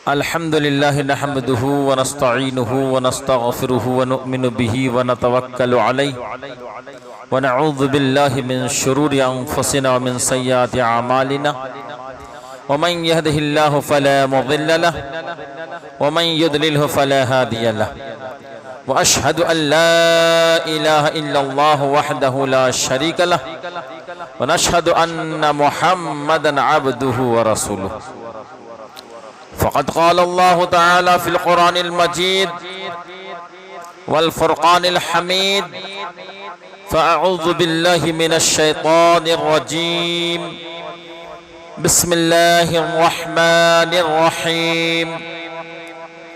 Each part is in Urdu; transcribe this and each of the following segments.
الحمد لله نحمده ونستعينه ونستغفره ونؤمن به ونتوكل عليه ونعوذ بالله من شرور أنفسنا ومن سيئات أعمالنا ومن يهده الله فلا مضل له ومن يضلله فلا هادي له وأشهد أن لا إله إلا الله وحده لا شريك له ونشهد أن محمدا عبده ورسوله فقد قال الله تعالى في القرآن المجيد والفرقان الحميد فأعوذ بالله من الشيطان الرجيم بسم الله الرحمن الرحيم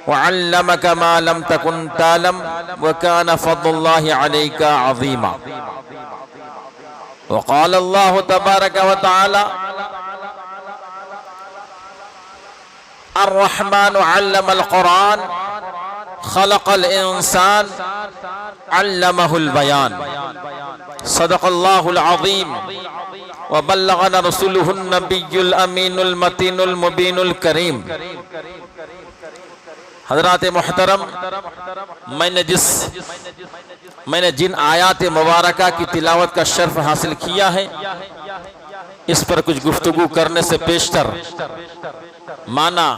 وعلمك ما لم تكن تعلم وكان فضل الله عليك عظيما وقال الله تبارك وتعالى الرحمن علم القرآن خلق الإنسان علمه البيان صدق الله العظيم وبلغنا رسوله النبي الأمين المتين المبين الكريم حضرات محترم، میں نے جن آیات مبارکہ کی تلاوت کا شرف حاصل کیا ہے، اس پر کچھ گفتگو کرنے سے پیشتر معنی،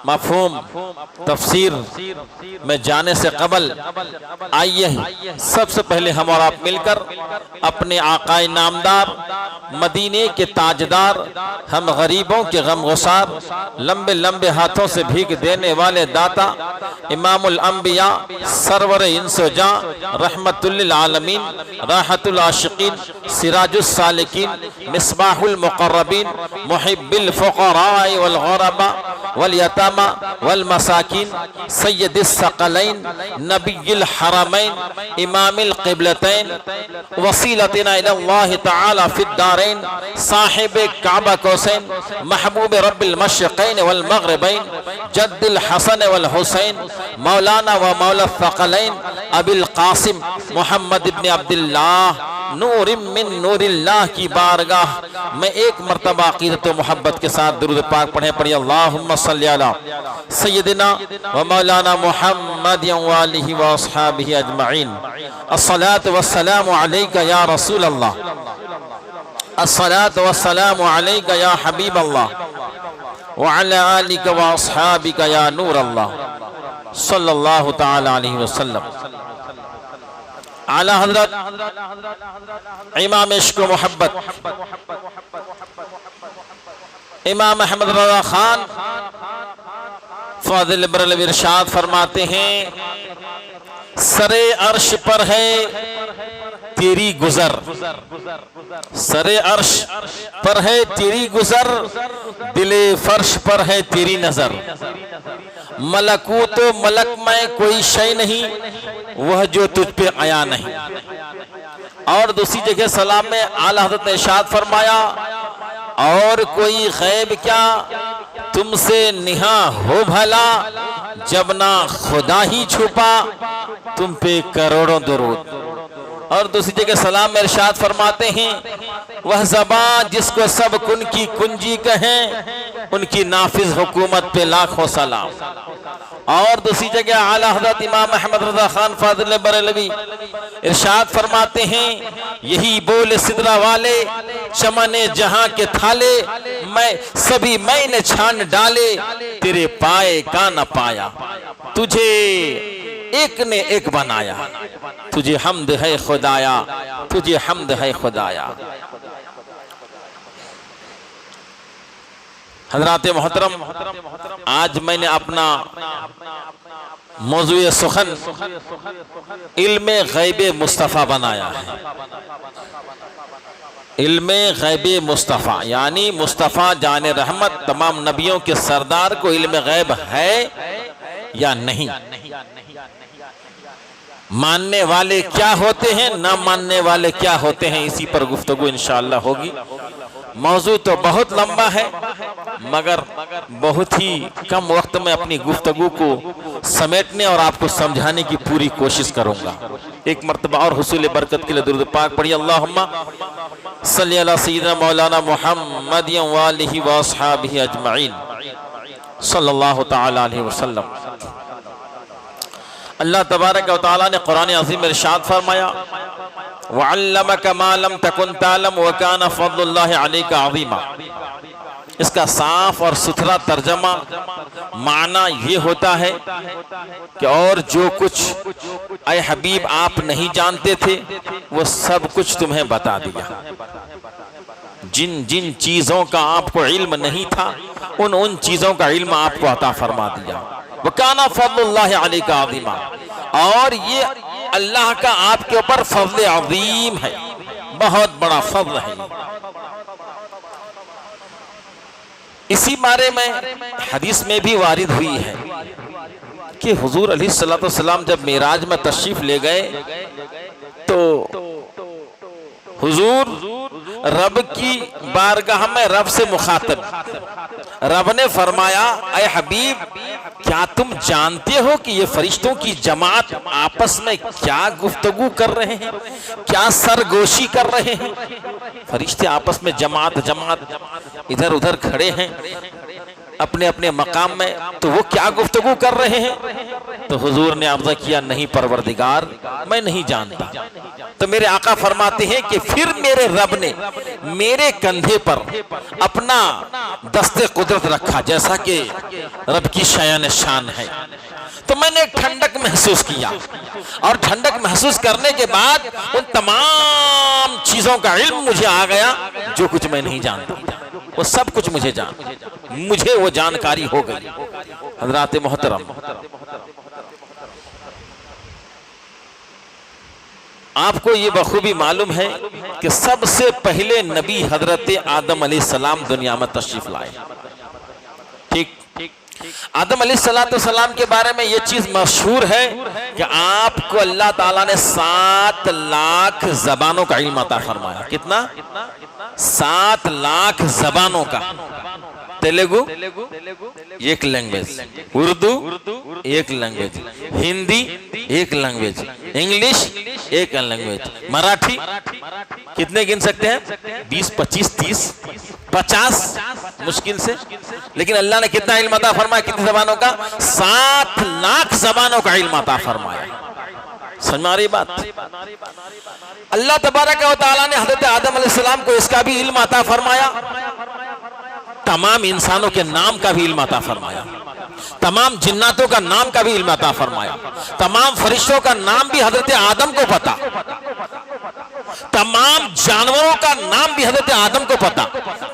مفہوم، تفسیر میں جانے سے قبل آئیے سب سے پہلے ہم اور آپ مل کر اپنے آقا نامدار، مدینے کے تاجدار، ہم غریبوں کے غم گسار، لمبے لمبے ہاتھوں سے بھیک دینے والے داتا، امام الانبیاء، سرور انس و جاں، رحمت للعالمین، راحت العاشقین، سراج السالکین، مصباح المقربین، محب الفقراء والغرباء والیتامى والمساکین، سید الثقلین، نبی الحرمین، امام القبلتین، وسیلتنا الى اللہ تعالی فی الدارین، صاحب کعبہ کوسین، محبوب رب المشرقین والمغربین، جد الحسن والحسین، مولانا و مولا الثقلین، ابی القاسم محمد ابن عبداللہ، نور من نور اللہ کی بارگاہ میں ایک مرتبہ عقیدت و محبت کے ساتھ درود پاک پڑھیں اللہم صلی علی سیدنا و مولانا محمد وآلہ و اصحابہ اجمعین۔ الصلاة والسلام علیکہ یا رسول اللہ، الصلاة والسلام علیکہ یا حبیب اللہ، وعلی آلکہ و اصحابکہ یا نور اللہ، صلی اللہ تعالی علیہ وسلم۔ اعلیٰ حضرت امام عشق و محبت امام احمد رضا خان فاضل برلو ارشاد فرماتے ہیں، سر عرش پر ہے تیری گزر، سر عرش پر ہے تیری گزر، دل فرش پر ہے تیری نظر، ملکوت و ملک میں کوئی شے نہیں وہ جو تجھ پہ آیا نہیں۔ اور دوسری جگہ سلام میں اعلیٰ حضرت نے ارشاد فرمایا، اور کوئی غیب کیا تم سے نہاں ہو بھلا، جب نہ خدا ہی چھپا تم پہ کروڑوں درود۔ اور دوسری جگہ سلام میں ارشاد فرماتے ہیں، وہ زبان جس کو سب کن کی کنجی کہیں، ان کی نافذ حکومت پہ لاکھوں سلام۔ اور دوسری جگہ اعلیٰ حضرت امام احمد رضا خان فاضل بریلوی ارشاد فرماتے ہیں، یہی بول سدرہ والے چمن جہاں کے تھالے، میں سبھی میں نے چھان ڈالے، تیرے پائے کا نہ پایا، تجھے ایک نے ایک بنایا، تجھے حمد ہے خدایا، تجھے حمد ہے خدایا۔ حضرات محترم، آج میں نے اپنا موضوع سخن علم غیب مصطفیٰ بنایا ہے۔ علم غیب مصطفیٰ یعنی مصطفیٰ جان رحمت تمام نبیوں کے سردار کو علم غیب ہے یا نہیں، ماننے والے کیا ہوتے ہیں، نہ ماننے والے کیا ہوتے ہیں، اسی پر گفتگو انشاءاللہ ہوگی۔ موضوع تو بہت لمبا ہے مگر بہت ہی کم وقت میں اپنی گفتگو کو سمیٹنے اور آپ کو سمجھانے کی پوری کوشش کروں گا۔ ایک مرتبہ اور حصول برکت کے لئے درود پاک پڑھی، اللہم صلی علی سیدنا مولانا محمد وآلہ واصحابہ اجمعین۔ صلی اللہ تعالی علیہ وسلم۔ اللہ تبارک و تعالی نے قرآن عظیم میں ارشاد فرمایا وَعَلَّمَكَ مَا لَمْ تَكُنْ تَعْلَمُ وَكَانَ فَضْلُ اللَّهِ عَلَيْكَ عَظِيمًا۔ اس کا صاف اور ستھرا ترجمہ معنی یہ ہوتا ہے کہ اور جو کچھ اے حبیب آپ نہیں جانتے تھے وہ سب کچھ تمہیں بتا دیا، جن جن چیزوں کا آپ کو علم نہیں تھا ان چیزوں کا علم آپ کو عطا فرما دیا۔ وَكَانَ فَضْلُ اللَّهِ عَلَيْكَ عَظِيمًا، اور یہ اللہ کا آپ کے اوپر فضل عظیم ہے، بہت بڑا فضل ہے۔ اسی بارے میں حدیث میں بھی وارد ہوئی ہے کہ حضور علیہ السلام جب معراج میں تشریف لے گئے تو حضور رب کی بارگاہ میں رب سے مخاطب، رب نے فرمایا اے حبیب کیا تم جانتے ہو کہ یہ فرشتوں کی جماعت آپس میں کیا گفتگو کر رہے ہیں، کیا سرگوشی کر رہے ہیں؟ فرشتے آپس میں جماعت ادھر ادھر کھڑے ہیں اپنے اپنے مقام میں، تو وہ کیا گفتگو کر رہے ہیں؟ تو حضور نے عرض کیا نہیں پروردگار میں نہیں جانتا۔ تو میرے آقا فرماتے ہیں کہ پھر میرے رب نے میرے کندھے پر اپنا دست قدرت رکھا جیسا کہ رب کی شایان شان ہے، تو میں نے ایک ٹھنڈک محسوس کیا، اور ٹھنڈک محسوس کرنے کے بعد ان تمام چیزوں کا علم مجھے آ گیا جو کچھ میں نہیں جانتا، وہ سب کچھ مجھے وہ جانکاری ہو گئی۔ حضرات محترم، آپ کو یہ بخوبی معلوم ہے کہ سب سے پہلے نبی حضرت آدم علیہ السلام دنیا میں تشریف لائے۔ ٹھیک، آدم علیہ السلام کے بارے میں یہ چیز مشہور ہے کہ آپ کو اللہ تعالیٰ نے 7 لاکھ زبانوں کا علم عطا فرمایا۔ کتنا؟ 7 لاکھ زبانوں کا۔ تیلگو ایک لینگویج، اردو ایک لینگویج، ہندی ایک لینگویج، انگلش ایک لینگویج، مراٹھی کتنے گن سکتے ہیں؟ 20 25 30 50 مشکل سے، لیکن اللہ نے کتنا علم عطا فرمایا؟ کتنی زبانوں کا؟ 7 لاکھ زبانوں کا علم عطا فرمایا۔ سمجھ آ رہی بات؟ اللہ تبارک و تعالیٰ نے حضرت آدم علیہ السلام کو اس کا بھی علم عطا فرمایا، تمام انسانوں کے نام کا بھی علم عطا فرمایا، تمام جناتوں کا نام کا بھی علم عطا فرمایا، تمام فرشتوں کا نام بھی حضرت آدم کو پتا، تمام جانوروں کا نام بھی حضرت آدم کو پتا،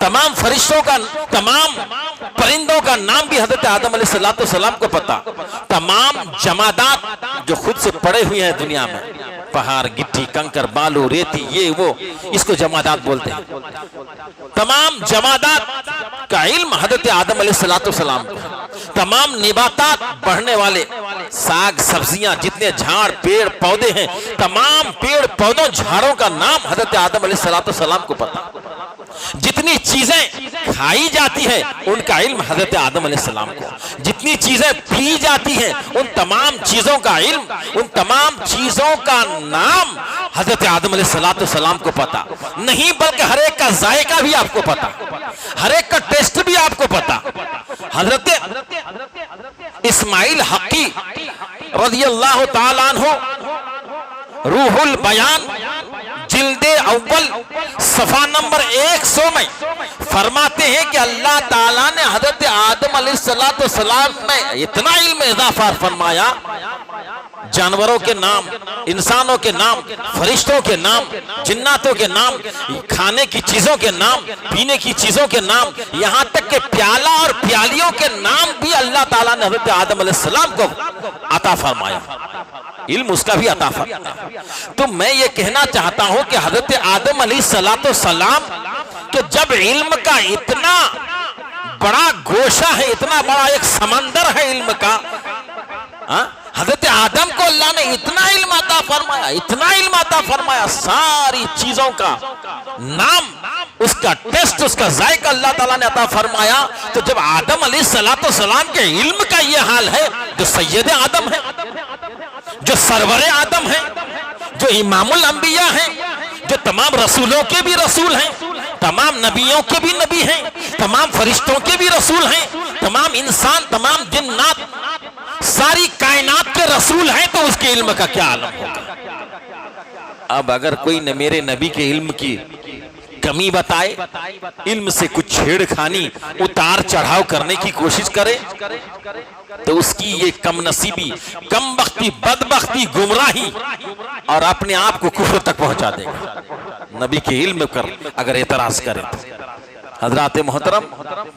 تمام فرشتوں کا، تمام پرندوں کا نام بھی حضرت آدم علیہ السلام کو پتا، تمام جمادات جو خود سے پڑے ہوئے ہیں دنیا میں، پہاڑ، گٹی، کنکر، بالو، ریتی، یہ وہ، اس کو جمادات بولتے ہیں، تمام جمادات کا علم حضرت آدم علیہ السلام کو، تمام نباتات، بڑھنے والے ساگ سبزیاں، جتنے جھاڑ پیڑ پودے ہیں، تمام پیڑ پودوں جھاڑوں کا نام حضرت آدم علیہ السلام کو پتا، جتنی چیزیں کھائی جاتی ہیں ان کا علم حضرت آدم علیہ السلام کو، جتنی چیزیں پی جاتی ہیں ان تمام چیزوں کا علم، ان تمام چیزوں کا نام حضرت آدم علیہ السلام کو پتا، نہیں بلکہ ہر ایک کا ذائقہ بھی آپ کو پتا، ہر ایک کا ٹیسٹ بھی آپ کو پتا۔ حضرت اسماعیل حقی رضی اللہ تعالیٰ عنہ روح البیان جلد اول صفحہ نمبر 100 میں فرماتے ہیں کہ اللہ تعالیٰ نے حضرت آدم علیہ السلام میں اتنا علم اضافہ فرمایا، جانوروں کے نام، انسانوں کے نام، فرشتوں کے نام، جناتوں کے نام، کھانے کی چیزوں کے نام، پینے کی چیزوں کے نام، یہاں تک کہ پیالہ اور پیالیوں کے نام بھی اللہ تعالیٰ نے حضرت آدم علیہ السلام کو عطا فرمایا، علم اس کا بھی عطا فرمایا۔ تو میں یہ کہنا چاہتا ہوں کہ حضرت آدم علیہ السلام کہ جب علم کا اتنا بڑا گوشہ ہے، اتنا بڑا ایک سمندر ہے علم کا، حضرت آدم کو اللہ نے اتنا علم عطا فرمایا، اتنا علم عطا فرمایا، ساری چیزوں کا نام، اس کا ٹیسٹ، اس کا ذائقہ اللہ تعالیٰ نے عطا فرمایا۔ تو جب آدم علیہ السلام کے علم کا یہ حال ہے، جو سید آدم ہے، جو سرور آدم ہے، جو امام الانبیاء ہیں، جو تمام رسولوں کے بھی رسول ہیں، تمام نبیوں کے بھی نبی ہیں، تمام فرشتوں کے بھی رسول ہیں، تمام انسان، تمام جنات، ساری کائنات کے رسول ہیں تو اس کے علم کا کیا عالم ہوگا؟ اب اگر کوئی نہ میرے نبی کے علم کی کمی بتائے، علم سے کچھ چھیڑ کھانی، اتار چڑھاؤ کرنے کی کوشش کرے تو اس کی یہ کم نصیبی، کم بختی، بدبختی، گمراہی اور اپنے آپ کو کفر تک پہنچا دے گا نبی کے علم پر اگر اعتراض کرے تو۔ حضرات محترم،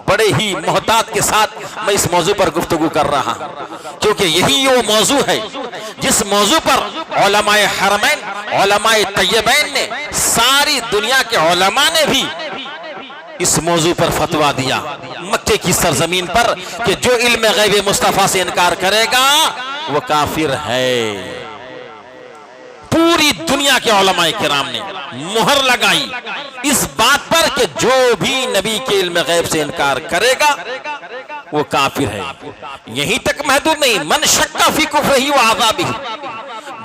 بڑے ہی محتاط کے ساتھ میں اس موضوع پر گفتگو کر رہا ہوں، کیونکہ یہی وہ موضوع ہے جس موضوع پر علماء حرمین، علماء طیبین نے، ساری دنیا کے علماء نے بھی اس موضوع پر فتویٰ دیا مکے کی سرزمین پر کہ جو علم غیب مصطفیٰ سے انکار کرے گا وہ کافر ہے۔ پوری دنیا کے علماء کرام نے مہر لگائی اس بات پر کہ جو بھی نبی کے علم غیب سے انکار کرے گا وہ کافر ہے۔ یہیں تک محدود نہیں، من شک فی کفرہ و عذابہ،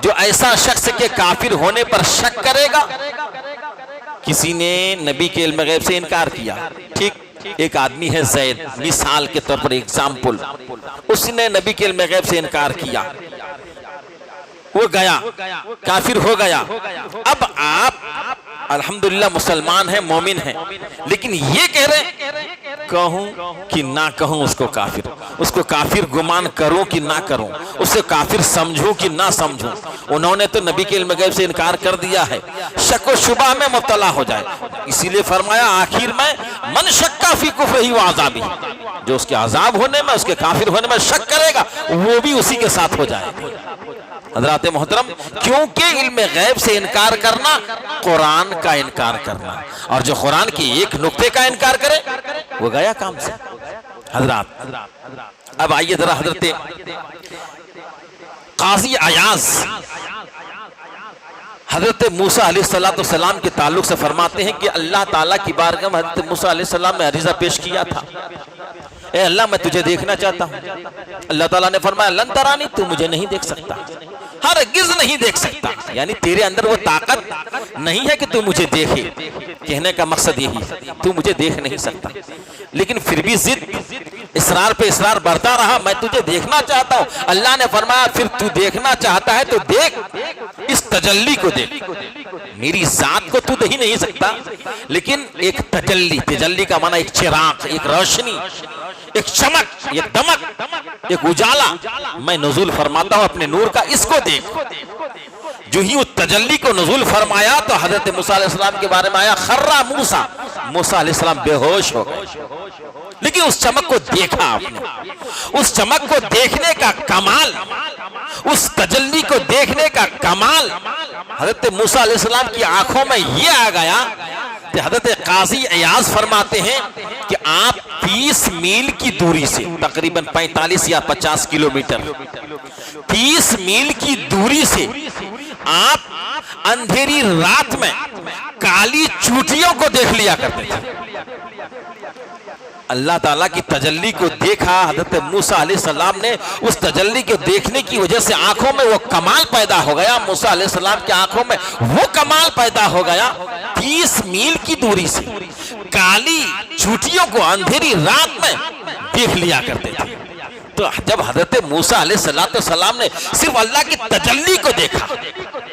جو ایسا شخص کے کافر ہونے پر شک کرے گا، کسی نے نبی کے علم غیب سے انکار کیا، ٹھیک، ایک آدمی ہے زید، مثال کے طور پر ایگزامپل، اس نے نبی کے علم غیب سے انکار کیا، وہ گیا، کافر ہو گیا۔ اب آپ الحمدللہ مسلمان ہیں، مومن ہیں، لیکن یہ کہہ رہے کہوں کہ نہ کہوں اس کو کافر، اس کو کافر گمان کروں کہ نہ کروں، اسے کافر سمجھوں کہ نہ سمجھوں۔ انہوں نے تو نبی کے علم غیب سے انکار کر دیا ہے، شک و شبہ میں مبتلا ہو جائے، اسی لیے فرمایا آخر میں من شک فی کفرہ و عذابہ، جو اس کے عذاب ہونے میں، اس کے کافر ہونے میں شک کرے گا وہ بھی اسی کے ساتھ ہو جائے گا۔ حضرات محترم، کیونکہ علم غیب سے انکار کرنا قرآن کا انکار کرنا، اور جو قرآن کی ایک نقطے کا انکار کرے وہ گیا کام سے۔ حضرات اب آئیے ذرا حضرت قاضی عیاض حضرت موسیٰ علیہ السلام کے تعلق سے فرماتے ہیں کہ اللہ تعالیٰ کی بارگاہ میں حضرت موسیٰ علیہ السلام نے عریضہ پیش کیا تھا، اے اللہ میں تجھے دیکھنا چاہتا ہوں۔ اللہ تعالیٰ نے فرمایا لن ترانی، تو مجھے نہیں دیکھ سکتا، ہرگز نہیں دیکھ سکتا، یعنی تیرے اندر وہ طاقت نہیں ہے کہ تو مجھے دیکھے، کہنے کا مقصد یہی ہے تو مجھے دیکھ نہیں سکتا، لیکن پھر بھی ضد اصرار پہ اصرار بڑھتا رہا، میں تجھے دیکھنا چاہتا ہوں۔ اللہ نے فرمایا پھر تو دیکھنا چاہتا ہے تو دیکھ، اس تجلی کو دیکھ، میری ذات کو تو ہی نہیں سکتا، لیکن ایک تجلی کا معنی ایک چراغ، ایک روشنی، ایک چمک، ایک دمک، ایک اجالا میں نزول فرماتا ہوں اپنے نور کا، اس کو دیکھ۔ جو ہی اس تجلی کو نزول فرمایا تو حضرت موسیٰ علیہ السلام کے بارے میں آیا خرّا موسیٰ، موسیٰ علیہ السلام بے ہوش ہو گئے، لیکن اس چمک کو دیکھا آپ نے، اس چمک کو دیکھنے کا کمال، اس تجلی کو دیکھنے کا کمال حضرت موسیٰ علیہ السلام کی آنکھوں میں یہ آ گیا کہ حضرت قاضی عیاض فرماتے ہیں کہ آپ 30 میل کی دوری سے، تقریباً 45 یا 50 کلومیٹر، 30 میل کی دوری سے آپ اندھیری رات میں کالی چوٹیوں کو دیکھ لیا کرتے تھے۔ اللہ تعالیٰ کی تجلی کو دیکھا حضرت موسیٰ علیہ السلام نے، اس تجلی کو دیکھنے کی وجہ سے آنکھوں میں وہ کمال پیدا ہو گیا، موسیٰ علیہ السلام کی آنکھوں میں وہ کمال پیدا ہو گیا، 30 میل کی دوری سے کالی چوٹیوں کو اندھیری رات میں دیکھ لیا کرتے تھے۔ تو جب حضرت موسیٰ علیہ السلام نے صرف اللہ کی تجلی کو دیکھا،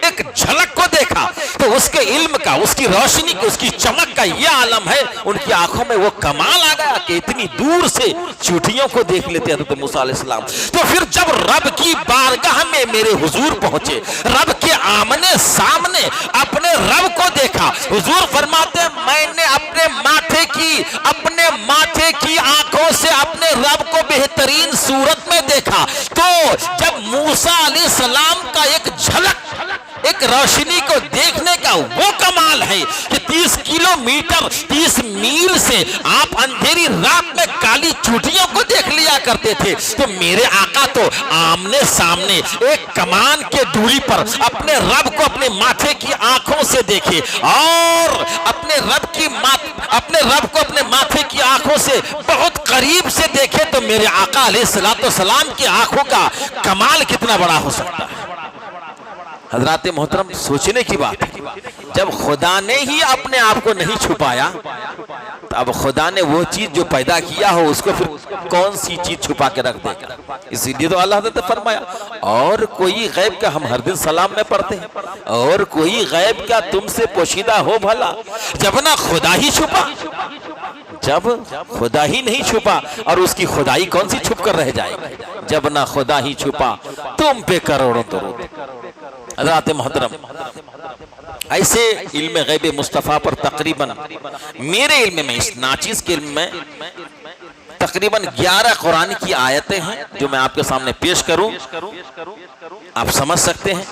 ایک جھلک کو دیکھا، تو اس کے علم کا، اس کی روشنی کی، اس کی چمک کا یہ عالم ہے، ان کی آنکھوں میں وہ کمال آ گیا کہ اتنی دور سے چوٹیوں کو دیکھ لیتے حضرت موسیٰ علیہ السلام۔ تو پھر جب رب کی بارگاہ میں میرے حضور پہنچے، رب کے آمنے سامنے اپنے رب کو دیکھا، حضور فرماتے ہیں میں نے اپنے ماتھے کی آنکھوں سے اپنے رب کو بہترین صورت میں دیکھا۔ تو جب موسیٰ علیہ السلام کا ایک جھلک، ایک روشنی کو دیکھنے کا وہ کمال ہے کہ 30 کلومیٹر 30 میل سے آپ اندھیری رات میں کالی چوٹیوں کو دیکھ لیا کرتے تھے، تو میرے آقا تو آمنے سامنے ایک کمان کے دوری پر اپنے رب کو اپنے ماتھے کی آنکھوں سے دیکھے، اور اپنے رب کو اپنے ماتھے کی آنکھوں سے بہت قریب سے دیکھے، تو میرے آقا علیہ السلام کی آنکھوں کا کمال کتنا بڑا ہو سکتا ہے۔ حضرات محترم سوچنے کی بات ہے، جب خدا نے ہی اپنے آپ کو نہیں چھپایا تو اب خدا نے وہ چیز جو پیدا کیا ہو اس کو پھر کون سی چیز چھپا کے رکھ دے گا؟ اسی لیے تو اللہ حضرت نے فرمایا اور کوئی غیب کا، ہم ہر دن سلام میں پڑھتے ہیں، اور کوئی غیب کا تم سے پوشیدہ ہو بھلا، جب نہ خدا ہی چھپا، جب خدا ہی نہیں چھپا اور اس کی خدائی کون سی چھپ کر رہ جائے گی؟ جب نہ خدا ہی چھپا تم پہ کروڑوں درود۔ حضرات محترم ایسے علم غیب مصطفیٰ پر تقریباً میرے علم میں، اس ناچیز کے علم میں تقریباً 11 قرآن کی آیتیں ہیں جو میں آپ کے سامنے پیش کروں، آپ سمجھ سکتے ہیں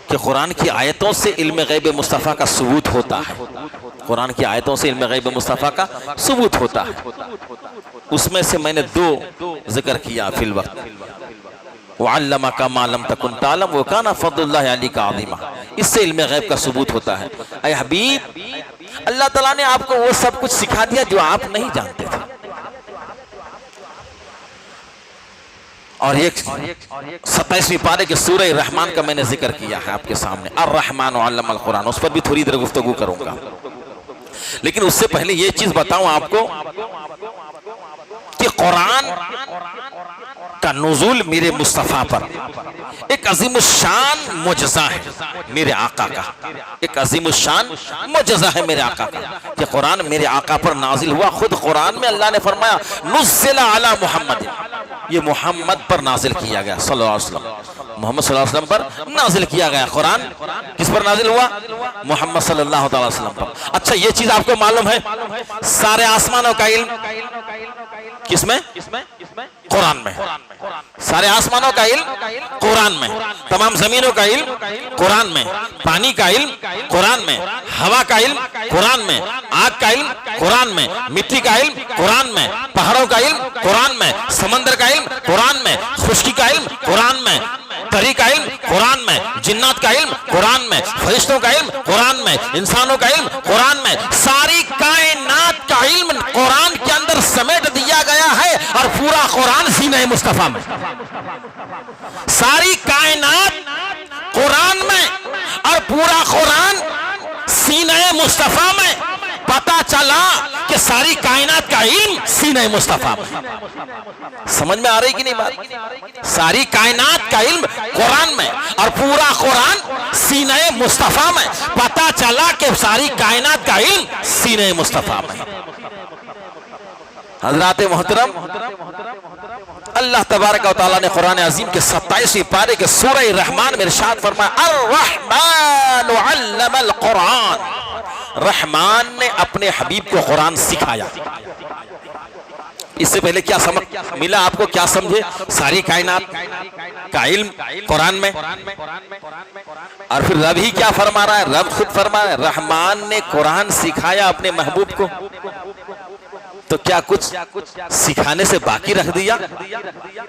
کہ قرآن کی آیتوں سے علم غیب مصطفیٰ کا ثبوت ہوتا ہے، قرآن کی آیتوں سے علم غیب مصطفیٰ کا ثبوت ہوتا ہے۔ اس میں سے میں نے 2 ذکر کیا فی الوقت، وَعَلَّمَكَ مَا لَمْ تَكُنْ تَعْلَمْ وَكَانَ فَضْلُ اللَّهِ عَلَيْكَ عَظِيمًا، اس سے علم غیب کا ثبوت ہوتا ہے۔ اے حبیب، اللہ تعالیٰ نے آپ کو وہ سب کچھ سکھا دیا جو آپ نہیں جانتے تھے، اور ایک 27ویں پارے کے سورہ رحمان کا میں نے ذکر کیا ہے آپ کے سامنے، الرحمن علم القرآن، اس پر بھی تھوڑی دیر گفتگو کروں گا، لیکن اس سے پہلے یہ چیز بتاؤں آپ کو کہ قرآن کا نزول میرے مصطفیٰ پر ایک عظیم الشان معجزہ ہے، میرے آقا کا ایک عظیم الشان معجزہ ہے میرے آقا کا، کہ قرآن میرے آقا پر نازل ہوا۔ خود قرآن میں اللہ نے فرمایا نزل علی محمد، یہ محمد پر نازل کیا گیا، صلی اللہ علیہ وسلم، محمد صلی اللہ علیہ وسلم پر نازل کیا گیا۔ قرآن کس پر نازل ہوا؟ محمد صلی اللہ علیہ وسلم پر۔ اچھا یہ چیز آپ کو معلوم ہے، سارے آسمانوں کا علم کس میں؟ قرآن میں۔ سارے آسمانوں کا علم قرآن میں، تمام زمینوں کا علم قرآن میں، پانی کا علم قرآن میں، ہوا کا علم قرآن میں، آگ کا علم قرآن میں، مٹی کا علم قرآن میں، پہاڑوں کا علم قرآن میں، سمندر کا علم قرآن میں، خشکی کا علم قرآن میں، تری کا علم قرآن میں، جنات کا علم قرآن میں، فرشتوں کا علم قرآن میں، انسانوں کا علم قرآن میں، ساری کائنات کا علم قرآن کے اندر سمیٹ دیا گیا ہے، اور پورا قرآن سینہ مصطفیٰ میں، ساری کائنات قرآن میں اور پورا قرآن سینہ مصطفیٰ میں۔ پتا چلا کہ ساری کائنات کا علم سینہ مصطفیٰ میں۔ سمجھ میں آ رہی کہ نہیں بات؟ ساری کائنات کا علم قرآن میں اور پورا قرآن سینہ مصطفیٰ میں۔ پتا چلا کہ ساری کائنات کا علم سینہ مصطفیٰ میں۔ حضرات محترم، اللہ تبارک و تعالیٰ نے قرآن عظیم کے 27ویں پارے کے سورہ رحمان میں ارشاد فرمایا الرحمن علم القرآن، رحمان نے اپنے حبیب کو قرآن سکھایا۔ اس سے پہلے کیا سمجھ ملا آپ کو؟ کیا سمجھے؟ ساری کائنات کا علم قرآن میں، اور پھر رب ہی کیا فرما رہا ہے؟ رب خود فرما رہا ہے رحمان نے قرآن سکھایا اپنے محبوب کو، تو کیا کچھ سکھانے سے باقی رکھ دیا؟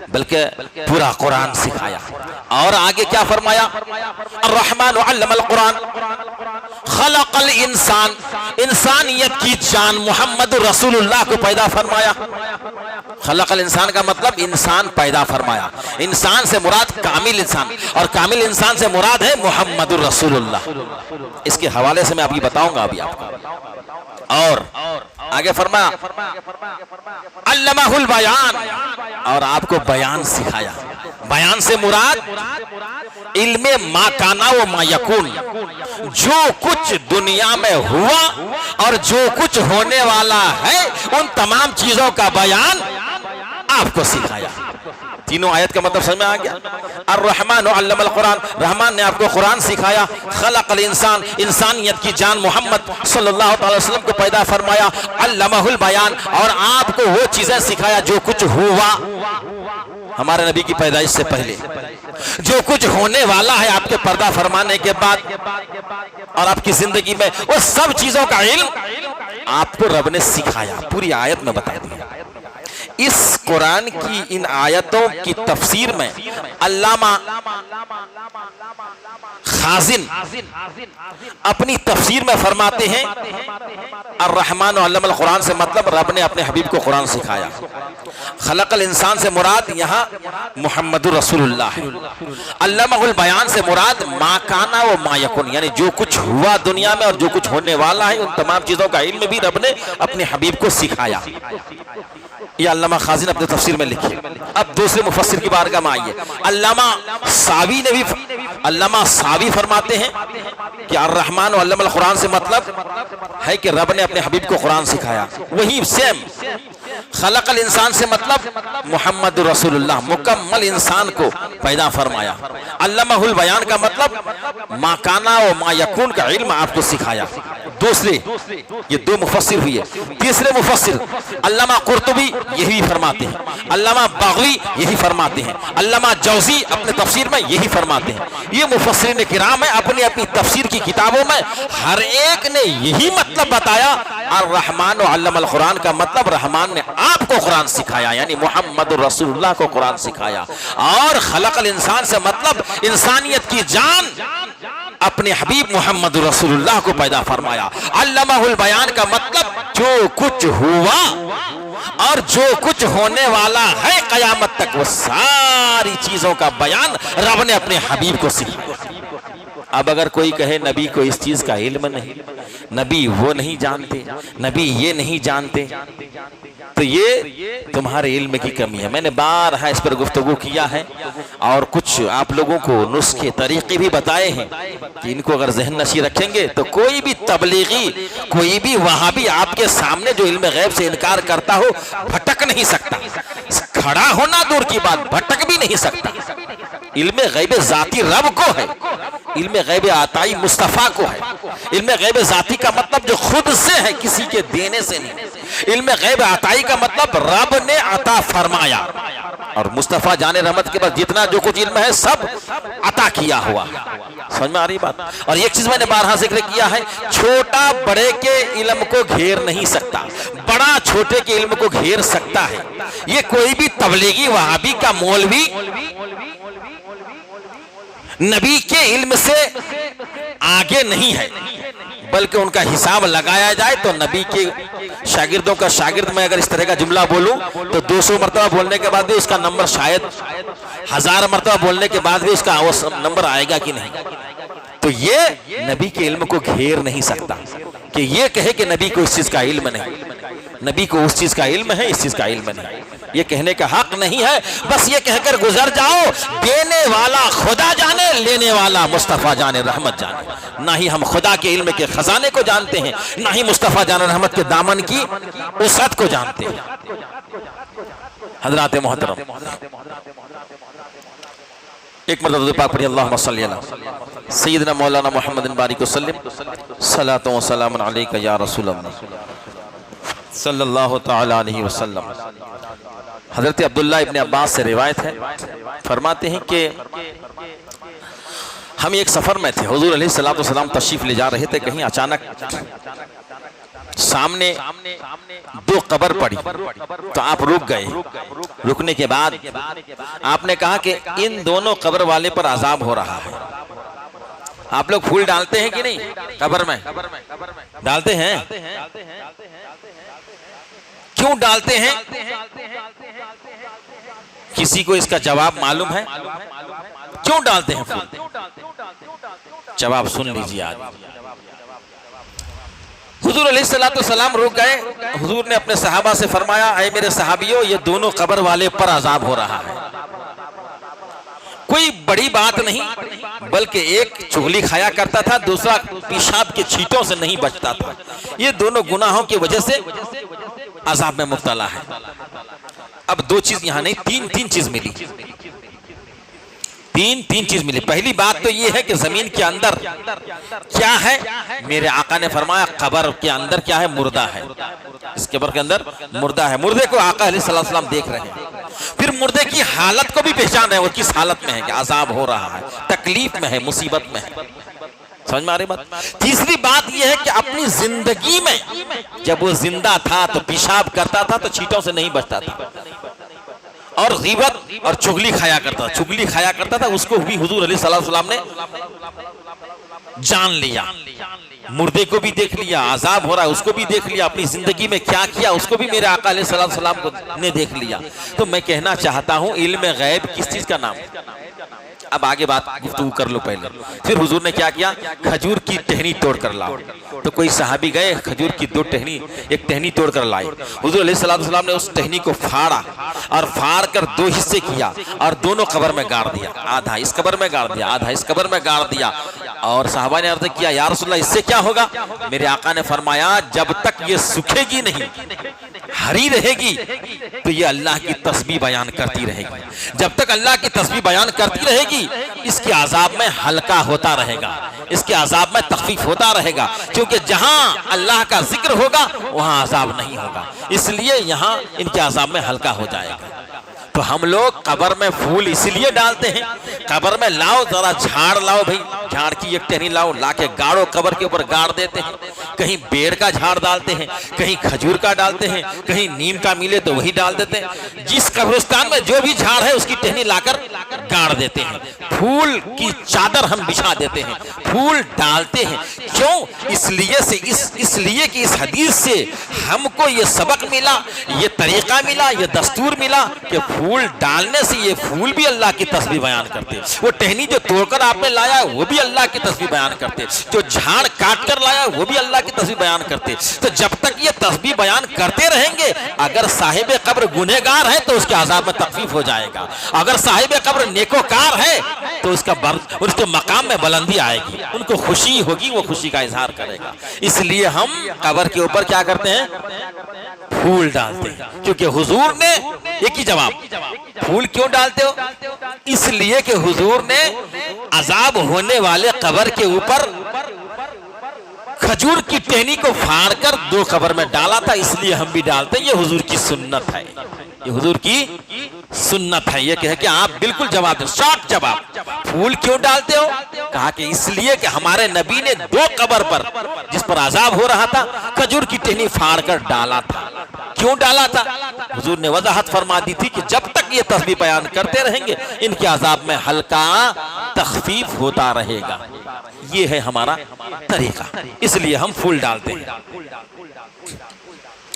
بلکہ پورا قرآن سکھایا۔ اور آگے کیا فرمایا؟ الرحمن علم القرآن خلق الانسان، انسانیت کی جان محمد رسول اللہ کو پیدا فرمایا۔ خلق الانسان کا مطلب انسان پیدا فرمایا، انسان سے مراد کامل انسان، اور کامل انسان سے مراد ہے محمد رسول اللہ۔ اس کے حوالے سے میں ابھی بتاؤں گا ابھی آپ کو۔ اور آگے فرمایا علمہ البیان، اور آپ کو بیان سکھایا۔ بیان سے مراد علم ما کانا و ما یکون، جو کچھ دنیا میں ہوا اور جو کچھ ہونے والا ہے ان تمام چیزوں کا بیان آپ کو سکھایا۔ تینوں آیت کا مطلب سمجھ میں آ گیا؟ الرحمن علم القرآن، رحمان نے آپ کو قرآن سکھایا۔ خلق الانسان، انسانیت کی جان محمد صلی اللہ علیہ وسلم کو پیدا فرمایا۔ علمہ البیان، اور آپ کو وہ چیزیں سکھایا جو کچھ ہوا ہمارے نبی کی پیدائش سے پہلے، جو کچھ ہونے والا ہے آپ کے پردہ فرمانے کے بعد اور آپ کی زندگی میں، وہ سب چیزوں کا علم آپ کو رب نے سکھایا۔ پوری آیت میں بتا دیا۔ اس قرآن کی ان آیتوں کی تفسیر میں علامہ خازن اپنی تفسیر میں فرماتے ہیں الرحمن علم القرآن سے مطلب رب نے اپنے حبیب کو قرآن سکھایا. خلق الانسان سے مراد یہاں محمد رسول اللہ ہے. علمہ البیان سے مراد ما کانا و ما یکن، یعنی جو کچھ ہوا دنیا میں اور جو کچھ ہونے والا ہے ان تمام چیزوں کا علم بھی رب نے اپنے حبیب کو سکھایا. یہ علامہ خازن اپنے تفسیر میں لکھے. اب دوسرے مفسر کی بارگاہ میں آئیے. علامہ ساوی فرماتے ہیں کہ الرحمن علم القرآن سے مطلب ہے کہ رب نے اپنے حبیب کو قرآن سکھایا. وہی سیم خلق الانسان سے مطلب محمد رسول اللہ مکمل انسان کو پیدا فرمایا. علمہ البیان کا مطلب ما کانا و ما یکون کا علم آپ کو سکھایا. دوسرے یہ دو مفسر ہوئے. تیسرے مفسر علامہ قرطبی یہی فرماتے ہیں، علامہ باغوی یہی فرماتے ہیں، علامہ جوزی اپنے تفسیر میں یہی فرماتے ہیں. یہ مفسرین کرام ہیں اپنی اپنی تفسیر کی کتابوں میں ہر ایک نے یہی مطلب بتایا. الرحمن علم القرآن کا مطلب رحمان نے آپ کو قرآن سکھایا، یعنی محمد رسول اللہ کو قرآن سکھایا. اور خلق الانسان سے مطلب انسانیت کی جان اپنے حبیب محمد رسول اللہ کو پیدا فرمایا. علمہ البیان کا مطلب جو کچھ ہوا اور جو کچھ ہونے والا ہے قیامت تک وہ ساری چیزوں کا بیان رب نے اپنے حبیب کو سکھایا. اب اگر کوئی کہے نبی کو اس چیز کا علم نہیں، نبی وہ نہیں جانتے، نبی یہ نہیں جانتے، تو یہ تمہارے علم کی کمی ہے. میں نے بارہا اس پر گفتگو کیا ہے اور کچھ آپ لوگوں کو نسخے طریقے بھی بتائے ہیں کہ ان کو اگر ذہن نشی رکھیں گے تو کوئی بھی تبلیغی، کوئی بھی وہابی آپ کے سامنے جو علم غیب سے انکار کرتا ہو بھٹک نہیں سکتا. کھڑا ہونا دور کی بات، بھٹک بھی نہیں سکتا. علم غیب ذاتی رب کو ہے، علم غیب عطائی مصطفیٰ کو ہے. علم غیب ذاتی کا مطلب جو خود سے ہے، کسی کے دینے سے نہیں. علم غیب عطائی کا مطلب رب نے عطا فرمایا. اور مصطفیٰ جان رحمت کے بعد جتنا جو کچھ علم ہے سب عطا کیا ہوا. سمجھ میں آ رہی بات؟ اور ایک چیز میں نے بارہا ذکر کیا ہے، چھوٹا بڑے کے علم کو گھیر نہیں سکتا، بڑا چھوٹے کے علم کو گھیر سکتا ہے. یہ کوئی بھی تبلیغی وہابی کا مولوی نبی کے علم سے آگے نہیں ہے، بلکہ ان کا حساب لگایا جائے تو نبی کے شاگردوں کا شاگرد میں اگر اس طرح کا جملہ بولوں تو 200 مرتبہ بولنے کے بعد بھی اس کا نمبر شاید 1000 مرتبہ بولنے کے بعد بھی اس کا نمبر آئے گا کہ نہیں. تو یہ نبی کے علم کو گھیر نہیں سکتا کہ یہ کہے کہ نبی کو اس چیز کا علم نہیں، نبی کو اس چیز کا علم ہے، اس چیز کا علم نہیں. یہ کہنے کا حق نہیں ہے. بس یہ کہہ کر گزر جاؤ دینے والا خدا جانے، لینے والا مصطفیٰ جانے رحمت جانے. نہ ہی ہم خدا کے علم کے خزانے کو جانتے ہیں، نہ ہی مصطفیٰ جان رحمت کے دامن کی وسعت کو جانتے ہیں. حضرات محترم، ایک مرتبہ پاک پڑھی اللہم صلی اللہ سیدنا مولانا محمد بارک وسلم صلاۃ و سلام علیک یا رسول اللہ صلی اللہ تعالی علیہ وسلم. حضرت عبداللہ ابن عباس سے روایت ہے، فرماتے ہیں کہ ہم ایک سفر میں تھے، حضور علیہ السلام تشریف لے جا رہے تھے. کہیں اچانک سامنے 2 قبر پڑی تو آپ رک گئے. رکنے کے بعد آپ نے کہا کہ ان دونوں قبر والے پر عذاب ہو رہا ہے. آپ لوگ پھول ڈالتے ہیں کہ نہیں قبر میں؟ ڈالتے ہیں. کیوں ڈالتے ہیں؟ کسی کو اس کا جواب معلوم ہے؟ کیوں ڈالتے ہیں پھول؟ جواب سن لیجیے. آج حضور علیہ السلام رک گئے. حضور نے اپنے صحابہ سے فرمایا اے میرے صحابیوں، یہ دونوں قبر والے پر عذاب ہو رہا ہے. کوئی بڑی بات نہیں، بلکہ ایک چغلی کھایا کرتا تھا، دوسرا پیشاب کے چھینٹوں سے نہیں بچتا تھا. یہ دونوں گناہوں کی وجہ سے عذاب میں مبتلا ہے. اب 2 چیز یہاں نہیں، تین چیز ملی. تین چیز ملی. پہلی بات تو یہ ہے کہ زمین کے اندر کیا ہے؟ میرے آقا نے فرمایا قبر کے اندر کیا ہے؟ مردہ ہے. اس قبر کے اندر مردہ ہے. مردے کو آقا علیہ السلام دیکھ رہے ہیں. پھر مردے کی حالت کو بھی پہچان رہے ہیں، وہ کس حالت میں ہے، کہ عذاب ہو رہا ہے، تکلیف میں ہے، مصیبت میں ہے. سمجھ میں آ رہی بات؟ تیسری بات یہ ہے کہ اپنی زندگی میں جب وہ زندہ تھا تو پیشاب کرتا تھا تو چیٹوں سے نہیں بچتا تھا، اور غیبت اور چغلی کھایا کرتا تھا، اس کو بھی حضور علیہ السلام نے جان لیا، مردے کو بھی دیکھ لیا، عذاب ہو رہا ہے اس کو بھی دیکھ لیا، اپنی زندگی میں کیا کیا اس کو بھی میرے آقا علیہ السلام کو نے دیکھ لیا۔ تو میں کہنا چاہتا ہوں علم غیب کس چیز کا نام ہے؟ اب آگے بات گفتگو کر لو پہلے۔ پھر حضور نے کیا کیا؟ کھجور کی ٹہنی توڑ کر لاؤ۔ تو کوئی صحابی گئے کھجور کی ایک ٹہنی توڑ کر لائے۔ حضور علیہ السلام نے اس ٹہنی کو پھاڑا اور پھاڑ کر 2 حصے کیا اور دونوں قبر میں گاڑ دیا، آدھا اس قبر میں گاڑ دیا، آدھا اس قبر میں گاڑ دیا۔ اور صحابہ نے عرض کیا یا رسول اللہ اس سے کیا ہوگا؟ میرے آقا نے فرمایا جب تک یہ سکھے گی نہیں، ہری رہے گی تو یہ اللہ کی تسبیح بیان کرتی رہے گی، جب تک اللہ کی تسبیح بیان کرتی رہے گی اس کے عذاب میں ہلکا ہوتا رہے گا، اس کے عذاب میں تخفیف ہوتا رہے گا، کیونکہ جہاں اللہ کا ذکر ہوگا وہاں عذاب نہیں ہوگا، اس لیے یہاں ان کے عذاب میں ہلکا ہو جائے گا۔ تو ہم لوگ قبر میں پھول اس لیے ڈالتے ہیں، قبر میں لاؤ ذرا جھاڑ لاؤ بھائی، جھاڑ کی ایک ٹہنی لاؤ، لا کے گاڑو، قبر کے اوپر گاڑ دیتے ہیں، کہیں بیڑ کا جھاڑ ڈالتے ہیں، کہیں کھجور کا ڈالتے ہیں، کہیں نیم کا ملے تو وہی ڈال دیتے ہیں، جس قبرستان میں جو بھی جھاڑ ہے اس کی ٹہنی لا کر گاڑ دیتے ہیں، پھول کی چادر ہم بچھا دیتے ہیں، پھول ڈالتے ہیں، کیوں؟ اس لیے کہ اس حدیث سے ہم کو یہ سبق ملا، یہ طریقہ ملا، یہ دستور ملا کہ پھول ڈالنے سے یہ پھول بھی اللہ کی تسبیح بیان کرتے، وہ ٹہنی جو توڑ کر آپ نے لایا وہ بھی اللہ کی تسبیح بیان کرتے، جو جھاڑ کاٹ کر لایا وہ بھی اللہ کی تسبیح بیان کرتے۔ تو جب تک یہ تسبیح بیان کرتے رہیں گے، اگر صاحب قبر گنہگار ہے تو اس کے عذاب میں تخفیف ہو جائے گا، اگر صاحب قبر نیکوکار ہے تو اس کے مقام میں بلندی آئے گی، ان کو خوشی ہوگی، وہ خوشی کا اظہار کرے گا۔ اس لیے ہم قبر کے اوپر کیا کرتے ہیں؟ پھول ڈالتے ہیں، کیونکہ حضور نے ایک ہی جواب، پھول کیوں ڈالتے ہو؟ اس لیے کہ حضور نے عذاب ہونے والے قبر کے اوپر کھجور کی ٹہنی کو پھاڑ کر 2 قبر میں ڈالا تھا، اس لیے ہم بھی ڈالتے ہیں، یہ حضور کی سنت ہے، یہ حضور کی سنت ہے۔ یہ کہ آپ بالکل جواب دیں، شارٹ جواب، پھول کیوں ڈالتے ہو؟ کہا کہ اس لیے کہ ہمارے نبی نے 2 قبر پر جس پر عذاب ہو رہا تھا کھجور کی ٹہنی پھاڑ کر ڈالا تھا۔ کیوں ڈالا تھا؟ حضور نے وضاحت فرما دی تھی کہ جب تک یہ تسبیح بیان کرتے رہیں گے ان کے عذاب میں ہلکا تخفیف ہوتا رہے گا، یہ ہے ہمارا طریقہ، اس لیے ہم پھول ڈالتے ہیں۔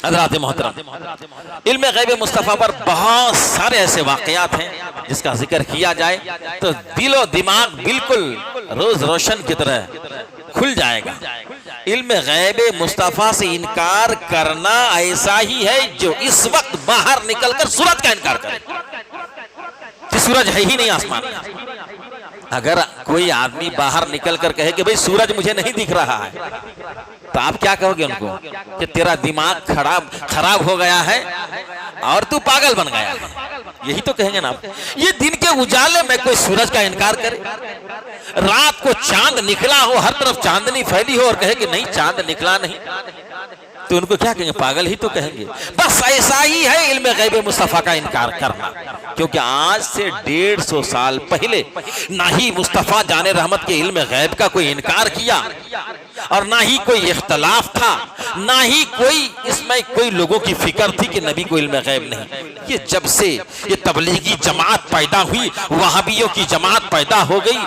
حضرات محترم، علم غیب مصطفیٰ پر بہت سارے ایسے واقعات ہیں جس کا ذکر کیا جائے تو دل و دماغ بالکل روز روشن کی طرح کھل جائے گا۔ علم غیب مصطفیٰ سے انکار کرنا ایسا ہی ہے جو اس وقت باہر نکل کر سورج کا انکار کرے کہ سورج ہے ہی نہیں آسمان میں۔ اگر کوئی آدمی باہر نکل کر کہے کہ بھئی سورج مجھے نہیں دکھ رہا ہے تو آپ کیا کہو گے ان کو؟ کہ تیرا دماغ خراب ہو گیا ہے اور تو پاگل بن گیا ہے، یہی تو کہیں گے نا آپ۔ یہ دن کے اجالے میں کوئی سورج کا انکار کرے، رات کو چاند نکلا ہو، ہر طرف چاندنی پھیلی ہو اور کہے کہ نہیں چاند نکلا نہیں، تو ان کو کیا کہیں گے؟ پاگل ہی تو کہیں گے۔ بس ایسا ہی ہے علم غیب مصطفیٰ کا انکار کرنا، کیونکہ آج سے 150 سال پہلے نہ ہی مصطفیٰ جان رحمت کے علم غیب کا کوئی انکار کیا اور نہ ہی کوئی اختلاف تھا، نہ ہی کوئی اس میں کوئی لوگوں کی فکر تھی کہ نبی کو علم غیب نہیں۔ یہ جب سے یہ تبلیغی جماعت پیدا ہوئی، وہابیوں کی جماعت پیدا ہو گئی،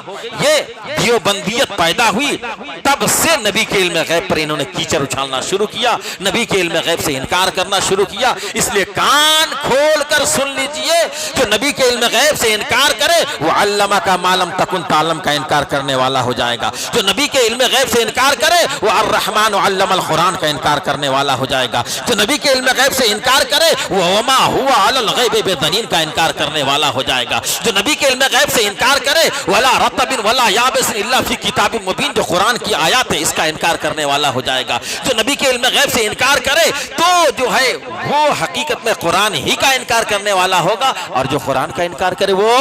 یہ دیوبندیت پیدا ہوئی، تب سے نبی کے علم غیب پر انہوں نے کیچڑ اچھالنا شروع کیا، نبی کے علم غیب سے انکار کرنا شروع کیا۔ اس لیے کان کھول کر سن لیجئے، جو نبی کے علم غیب سے انکار کرے وہ علمک ما لم تکن تعلم کا انکار کرنے والا ہو جائے گا، جو نبی کے علم غیب سے انکار کرے وہ الرحمن علم القرآن کا انکار کرنے والا ہو جائے گا، جو نبی کے علم غیب سے انکار کرے وہ وما ہوا علی الغیب بضنین کا انکار کرنے والا ہو جائے گا، جو نبی کے علم غیب سے انکار کرے ولا رطب ولا یابس الا فی کتاب مبین جو قرآن کی آیات ہے اس کا انکار کرنے والا ہو جائے گا، جو نبی کے علم غیب سے انکار کرے تو جو ہے وہ حقیقت میں قرآن ہی کا انکار کرنے والا ہوگا، اور جو قرآن کا انکار کرے وہ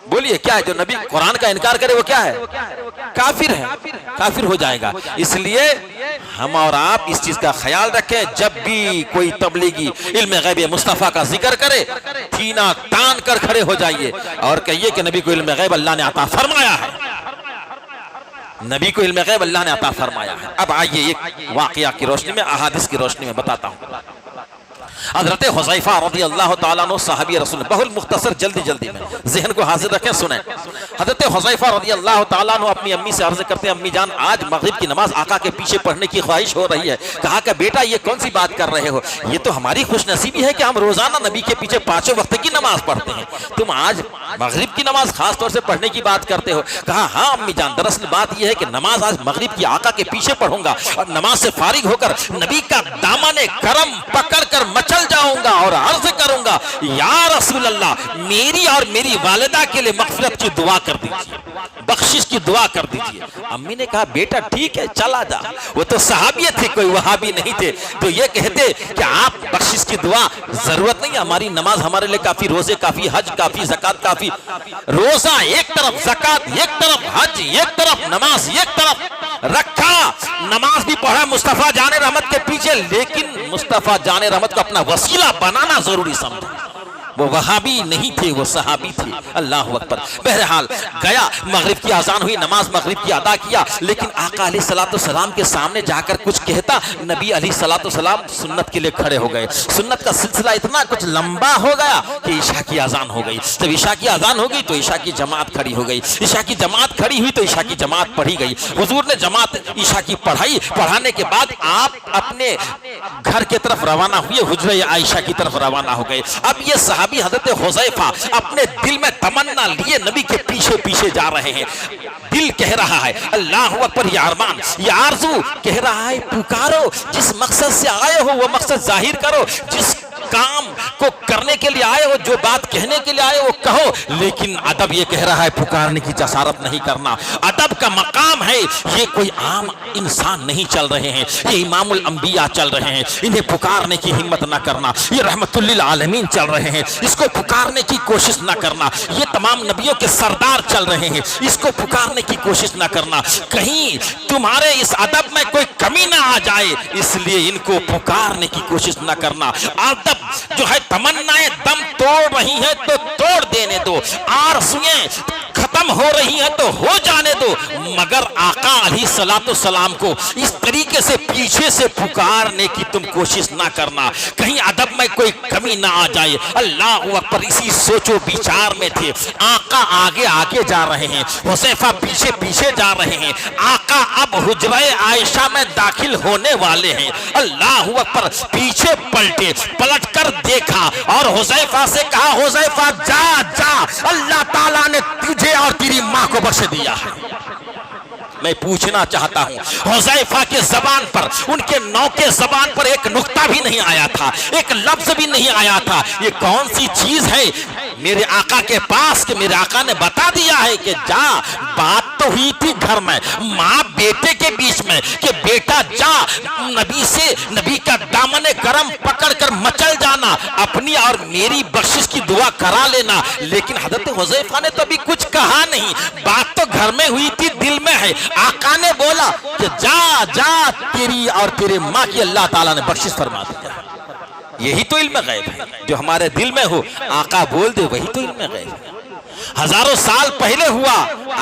بولیے کیا ہے؟ جو نبی قرآن کا انکار کرے وہ کیا ہے؟ کافر ہے، کافر ہو جائے گا۔ اس لیے ہم اور آپ اس چیز کا خیال رکھیں، جب بھی کوئی تبلیغی علم غیب مصطفیٰ کا ذکر کرے سینہ تان کر کھڑے ہو جائیے اور کہیے کہ نبی کو علم غیب اللہ نے عطا فرمایا ہے، نبی کو علم غیب اللہ نے عطا فرمایا ہے۔ اب آئیے ایک واقعہ کی روشنی میں، احادیث کی روشنی میں بتاتا ہوں۔ حضرت حذیفہ رضی اللہ تعالیٰ عنہ صحابی رسول، بہت مختصر جلدی میں ذہن کو حاضر رکھیں، سنیں۔ حضرت حذیفہ رضی اللہ تعالیٰ عنہ اپنی امی سے عرض کرتے ہیں، امی جان آج مغرب کی نماز آقا کے پیچھے پڑھنے کی خواہش ہو رہی ہے۔ کہا کہ بیٹا یہ کون سی بات کر رہے ہو، یہ تو ہماری خوش نصیبی ہے کہ ہم روزانہ نبی کے پیچھے 5 وقت کی نماز پڑھتے ہیں، تم آج مغرب کی نماز خاص طور سے پڑھنے کی بات کرتے ہو۔ کہا ہاں امی جان، دراصل بات یہ ہے کہ نماز آج مغرب کی آقا کے پیچھے پڑھوں گا اور نماز سے فارغ ہو کر نبی کا دامن کرم پکڑ کر مچل جاؤں گا اور عرض کروں گا یا رسول اللہ میری اور میری والدہ کے لیے مغفرت کی دعا کر دیجیے، بخشش کی دعا کر دیجیے۔ امی نے کہا بیٹا ٹھیک ہے چلا جا، وہ تو صحابی تھے کوئی وہابی نہیں تھے، تو یہ کہتے کہ آپ بخشش کی دعا ضرورت نہیں، ہماری نماز ہمارے لیے کافی، روزے کافی، حج کافی، زکات کافی۔ روزہ ایک طرف، زکات ایک طرف، حج ایک طرف، نماز ایک طرف رکھا، نماز بھی پڑھا مصطفیٰ جان رحمت کے پیچھے، لیکن مصطفیٰ جان رحمت کو اپنا وسیلہ بنانا ضروری سمجھا۔ وہ وہابی نہیں تھے، وہ صحابی تھے۔ اللہ اکبر۔ بہرحال گیا، مغرب کی اذان ہوئی، نماز مغرب کی ادا کیا، لیکن آقا علیہ السلام کے سامنے جا کر کچھ کہتا، نبی علیہ السلام سنت کے لیے کھڑے ہو گئے۔ سنت کا سلسلہ اتنا کچھ لمبا ہو گیا کہ عشاء کی اذان ہو گئی۔ جب عشاء کی اذان ہو گئی تو عشاء کی جماعت کھڑی ہو گئی، عشاء کی جماعت کھڑی ہوئی تو عشاء کی جماعت پڑھی گئی۔ حضور نے جماعت عشاء کی پڑھائی، پڑھانے کے بعد آپ اپنے گھر کی طرف روانہ ہوئے، حجرہ عائشہ کی طرف روانہ ہو گئے۔ اب یہ صحابی حضرت حذیفہ اپنے دل میں تمنا لیے نبی کے پیچھے پیچھے جا رہے ہیں۔ دل کہہ رہا ہے اللہ اکبر، یہ ارمان، یہ آرزو کہہ رہا ہے پکارو، جس مقصد سے آئے ہو وہ مقصد ظاہر کرو، جس کام کو کرنے کے لیے آئے ہو، جو بات کہنے کے لیے آئے ہو کہو۔ لیکن ادب یہ کہہ رہا ہے پکارنے کی جسارت نہیں کرنا، ادب کا مقام ہے، یہ کوئی عام انسان نہیں چل رہے ہیں، یہ امام الانبیاء چل رہے ہیں، انہیں پکارنے کی ہمت نہ کرنا، یہ رحمت للعالمین چل رہے ہیں، اس کو پکارنے کی کوشش نہ کرنا، یہ تمام نبیوں کے سردار چل رہے ہیں، اس کو پکارنے کی کوشش نہ کرنا، کہیں تمہارے اس ادب میں کوئی کمی نہ آ جائے، اس لیے ان کو پکارنے کی کوشش نہ کرنا۔ ادب جو ہے تمنائیں دم توڑ رہی ہیں تو توڑ دینے دو، آرزویں ختم ہو رہی ہیں تو ہو جانے دو، مگر آقا علیہ السلام کو اس طریقے سے پیچھے سے پکارنے کی تم کوشش نہ کرنا، کہیں ادب میں کوئی کمی نہ آ جائے۔ اللہ اکبر، اسی سوچ و بچار میں تھے۔ آقا آگے آگے جا رہے ہیں، حذیفہ پیچھے پیچھے جا رہے ہیں، آقا اب حجرہ عائشہ میں داخل ہونے والے ہیں۔ اللہ اکبر، پیچھے پلٹے، پلٹ کر دیکھا اور حذیفہ سے کہا حذیفہ جا جا، اللہ تعالیٰ نے تجھے اور تیری ماں کو بخش دیا ہے۔ میں پوچھنا چاہتا ہوں، حذیفہ کے زبان پر، ان کے نو کے زبان پر ایک نقطہ بھی نہیں آیا تھا، ایک لفظ بھی نہیں آیا تھا، یہ کون سی چیز ہے میرے آقا کے پاس کہ میرے آقا نے بتا دیا ہے کہ جا، بات تو ہوئی تھی گھر میں ماں بیٹے کے بیچ میں کہ بیٹا جا، نبی کا دامن کرم پکڑ کر مچل جانا، اپنی اور میری بخشش کی دعا کرا لینا۔ لیکن حضرت حذیفہ نے تو ابھی کچھ کہا نہیں، بات تو گھر میں ہوئی تھی، دل میں ہے۔ آقا نے بولا کہ جا جا، تیری اور تیرے ماں کی اللہ تعالیٰ نے بخشش فرما دیا۔ یہی تو علم غیب ہے، جو ہمارے دل میں ہو آقا بول دے، وہی تو علم غیب ہے۔ ہزاروں سال پہلے ہوا،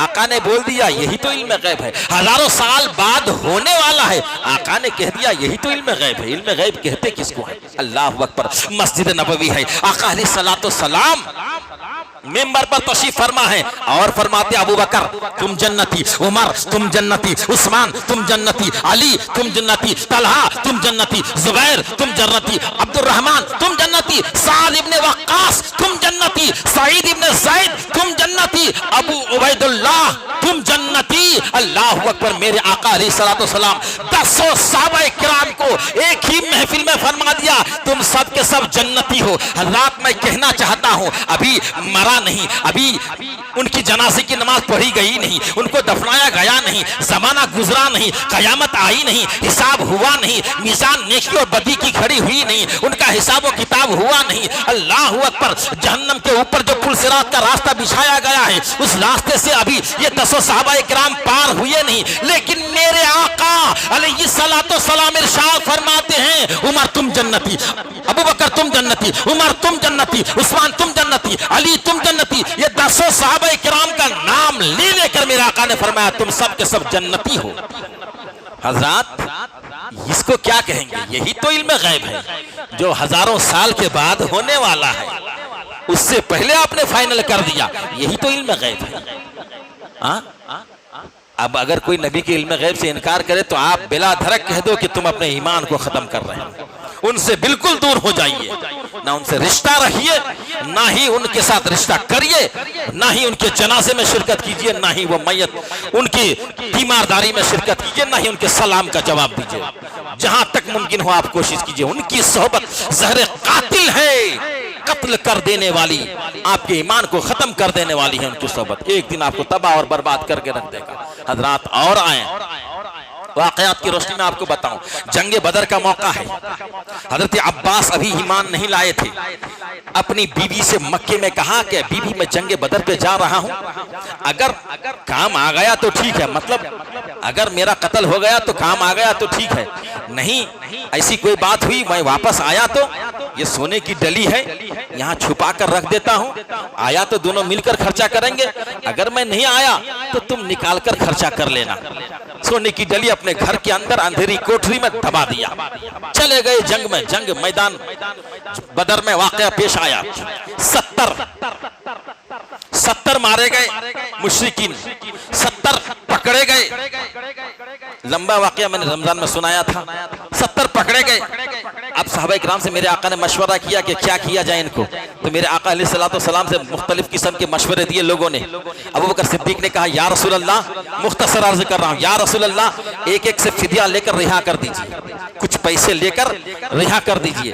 آقا نے بول دیا، یہی تو علم غیب ہے۔ ہزاروں سال بعد ہونے والا ہے، آقا نے کہہ دیا، یہی تو علم غیب ہے۔ علم غیب کہتے کس کو ہے؟ اللہ اکبر۔ مسجد نبوی ہے، آقا علیہ السلام ممبر پر تشریف فرما ہے اور فرماتے ابو بکر تم جنتی، عمر تم جنتی، عثمان تم جنتی، علی تم جنتی، طلحہ تم جنتی، زبیر تم جنتی، عبد الرحمن تم جنتی، سعد ابن وقاص تم جنتی، سعید ابن زید تم جنتی، ابو عبید اللہ تم جنتی۔ اللہ اکبر۔ میرے آقا علیہ السلام 10 صحابہ کرام کو ایک ہی محفل میں فرما دیا تم سب کے سب جنتی ہو۔ حضرات میں کہنا چاہتا ہوں، ابھی مرا نہیں، ابھی ان کی جنازے کی نماز پڑھی گئی نہیں، ان کو دفنایا گیا نہیں، زمانہ گزرا نہیں، قیامت آئی نہیں، حساب ہوا نہیں، میزان نیکی اور بدی کی کھڑی ہوئی نہیں، ان کا حساب و کتاب ہوا نہیں۔ اللہ اکبر۔ جہنم کے اوپر جو پل صراط کا راستہ بچھایا گیا ہے، اس راستے سے ابھی یہ 10 صحابہ کرام پار ہوئے نہیں، لیکن میرے آقا علیہ السلام ارشاد فرماتے ہیں عمر تم جنتی، ابو بکر تم جنتی، عمر تم جنتی، عثمان تم جنتی، علی تم جنتی۔ یہ 10 صحابہ کرام کا کا نام لے لے کر میرے آقا نے فرمایا تم سب کے سب جنتی ہو۔ حضرات اس کو کیا کہیں گے؟ یہی تو علم غیب ہے جو ہزاروں سال کے بعد ہونے والا ہے، اس سے پہلے آپ نے فائنل کر دیا، یہی تو علم غیب ہے۔ اب اگر کوئی نبی کے علم غیب سے انکار کرے تو آپ بلا دھڑک کہہ دو کہ تم اپنے ایمان کو ختم کر رہے ہیں، ان سے بالکل دور ہو جائیے، نہ ان سے رشتہ رکھیے، نہ ہی ان کے ساتھ رشتہ کریے، نہ ہی ان کے جنازے میں شرکت کیجیے، نہ ہی وہ میت ان کی تیمارداری میں شرکت کیجیے، نہ ہی ان کے سلام کا جواب دیجیے۔ جہاں تک ممکن ہو آپ کوشش کیجیے، ان کی صحبت زہر قاتل ہے، قتل کر دینے والی، آپ کے ایمان کو ختم کر دینے والی ہے ان کی صحبت، ایک دن آپ کو تباہ اور برباد کر کے رکھ دے گا۔ حضرات اور آئیں، واقعات کی روشنی میں آپ کو بتاؤں، جنگ بدر کا موقع ہے، حضرت عباس ابھی ایمان نہیں لائے تھے، اپنی بیوی سے مکے میں کہا کہ بیوی میں جنگ بدر پہ جا رہا ہوں، اگر کام آ گیا تو ٹھیک ہے، مطلب اگر میرا قتل ہو گیا تو کام آ گیا تو ٹھیک ہے، نہیں ایسی کوئی بات ہوئی میں واپس آیا تو یہ سونے کی ڈلی ہے یہاں چھپا کر رکھ دیتا ہوں، آیا تو دونوں مل کر خرچہ کریں گے، اگر میں نہیں آیا تو تم نکال کر خرچہ کر لینا۔ سونے کی ڈلی اپنے گھر کے اندر اندھیری کوٹری میں دبا دیا، چلے گئے جنگ میں، جنگ میدان بدر میں واقعہ پیش آیا، 70 مارے گئے مشرکین، 70 پکڑے گئے، لمبا واقعہ میں نے رمضان میں سنایا تھا، 70 پکڑے گئے۔ اب صحابہ کرام سے میرے آقا نے مشورہ کیا کہ کیا کیا جائے ان کو، تو میرے آقا علیہ السلام سے مختلف قسم کے مشورے دیے لوگوں نے۔ ابوبکر صدیق نے کہا یا رسول اللہ، مختصر عرض کر رہا ہوں، یا رسول اللہ ایک ایک سے فدیہ لے کر رہا کر دیجیے، کچھ پیسے لے کر رہا کر دیجیے۔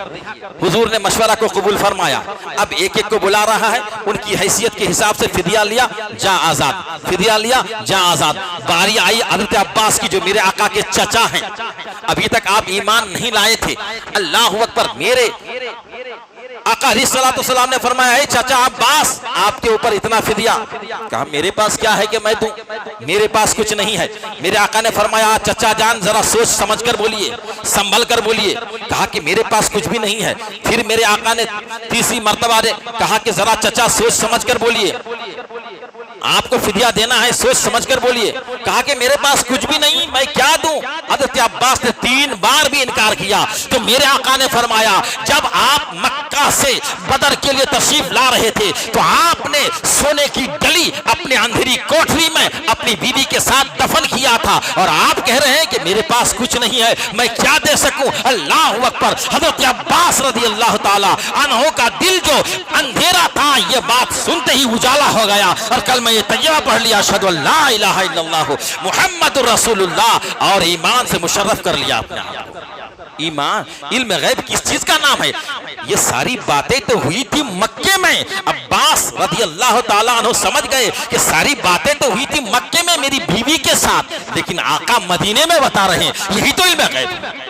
حضور نے مشورہ کو قبول فرمایا، اب ایک ایک کو بلا رہا ہے، ان کی حیثیت کے حساب سے فدیہ لیا جا آزاد، فدیہ لیا جا آزاد۔ باری آئی حضرت عباس کی جو میرے آقا کے چچا ہیں، ابھی تک آپ ایمان نہیں لائے تھے، اللہ اکبر، میرے آقا علیہ السلام نے فرمایا اے چچا عباس آپ کے اوپر اتنا فدیہ، کہا میرے پاس کیا ہے کہ میں دوں، میرے پاس کچھ نہیں ہے۔ میرے آقا نے فرمایا چچا جان ذرا سوچ سمجھ کر بولیے، سنبھل کر بولیے، کہا کہ میرے پاس کچھ بھی نہیں ہے۔ پھر میرے آقا نے تیسری مرتبہ کہا کہ ذرا چچا سوچ سمجھ کر بولیے، آپ کو فدیہ دینا ہے، سوچ سمجھ کر بولیے، کہا کہ میرے پاس کچھ بھی نہیں، میں کیا دوں۔ حضرت عباس نے 3 بار بھی انکار کیا تو میرے آقا نے فرمایا جب آپ مکہ سے بدر کے لیے تشریف لا رہے تھے تو آپ نے سونے کی ڈلی اپنے اندھیری کوٹری میں اپنی بیوی کے ساتھ دفن کیا تھا، اور آپ کہہ رہے ہیں کہ میرے پاس کچھ نہیں ہے، میں کیا دے سکوں۔ اللہ اکبر، حضرت عباس رضی اللہ تعالی عنہ کا دل جو اندھیرا تھا یہ بات سنتے ہی اجالا ہو گیا، اور کل میں یہ طیبہ پڑھ لیا اشہد ان لا الہ الا اللہ محمد رسول اللہ، اور ایمان سے مشرف کر لیا اپنے آپ کو۔ ایمان، علم غیب کس چیز کا نام ہے؟ یہ ساری باتیں تو ہوئی تھی مکے میں، عباس رضی اللہ تعالیٰ عنہ سمجھ گئے کہ ساری باتیں تو ہوئی تھی مکے میں میری بیوی کے ساتھ، لیکن آقا مدینے میں بتا رہے ہیں، یہی تو علم غیب ہے۔